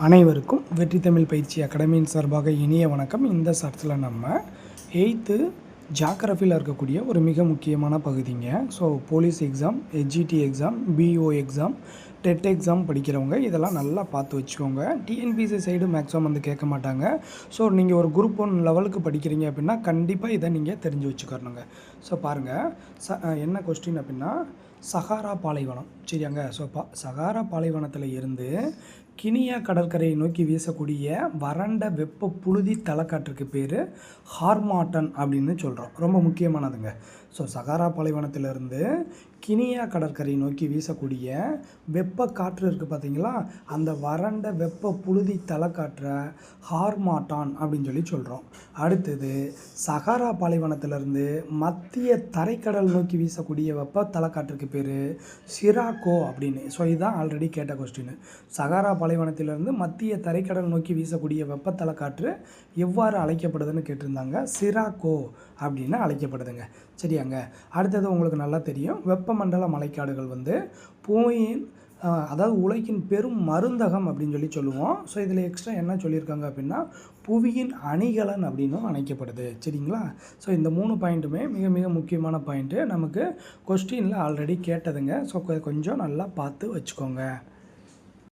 அனைவருக்கும் வெற்றி தமிழ் பயிற்சி அகாடமியின் சார்பாக இனிய வணக்கம். இந்த சார்ட்டில் நம்ம 8th ஜியோகிராஃபியில் இருக்கக்கூடிய ஒரு மிக முக்கியமான பகுதிங்க. So police exam, H G T exam, P O exam, TET exam படிக்கிறவங்க இதெல்லாம் நல்லா பார்த்து வச்சுக்கோங்க. டிஎன்பிசி சைடு மேக்ஸிமம் வந்து கேட்க மாட்டாங்க. ஸோ நீங்கள் ஒரு குரூப் 1 லெவலுக்கு படிக்கிறீங்க அப்படின்னா கண்டிப்பாக இதை நீங்கள் தெரிஞ்சு வச்சுக்கணுங்க. ஸோ பாருங்கள், என்ன கொஸ்டின் அப்படின்னா சஹாரா பாலைவனம், சரியாங்க. ஸோ சஹாரா பாலைவனத்தில் இருந்து கினியா கடற்கரையை நோக்கி வீசக்கூடிய வறண்ட வெப்ப புழுதி தலைக்காற்றுக்கு பேர் ஹார்மாட்டன் அப்படின்னு சொல்கிறோம். ரொம்ப முக்கியமானதுங்க. ஸோ சஹாரா பாலைவனத்திலிருந்து கினியா கடற்கரையை நோக்கி வீசக்கூடிய வெப்ப காற்று இருக்குது பார்த்தீங்களா, அந்த வறண்ட வெப்ப புழுதி தலைக்காற்றை ஹார்மாட்டான் அப்படின்னு சொல்லி சொல்கிறோம். அடுத்தது சஹாரா பாலைவனத்திலிருந்து மத்திய தரைக்கடல் நோக்கி வீசக்கூடிய வெப்ப தலைக்காற்றுக்கு பேர் சிராக்கோ அப்படின்னு. ஸோ இதுதான் ஆல்ரெடி கேட்ட கொஸ்டின். சஹாரா பாலைவனத்திலிருந்து மத்திய தரைக்கடல் நோக்கி வீசக்கூடிய வெப்பத்தலை காற்று எவ்வாறு அழைக்கப்படுதுன்னு கேட்டிருந்தாங்க. சிராக்கோ அப்படின்னு அழைக்கப்படுதுங்க, சரியாங்க. அடுத்தது உங்களுக்கு நல்லா தெரியும், வெப்பமண்டல மழைக்காடுகள் வந்து பூமியின் அதாவது உலகின் பெரும் மருந்தகம் அப்படின்னு சொல்லி சொல்லுவோம். ஸோ இதில் எக்ஸ்ட்ரா என்ன சொல்லியிருக்காங்க அப்படின்னா புவியின் அணிகலன் அப்படின்னும் அழைக்கப்படுது, சரிங்களா. ஸோ இந்த 3 பாயிண்ட்டுமே மிக மிக முக்கியமான பாயிண்ட்டு, நமக்கு கொஸ்டினில் ஆல்ரெடி கேட்டதுங்க. ஸோ கொஞ்சம் நல்லா பார்த்து வச்சுக்கோங்க.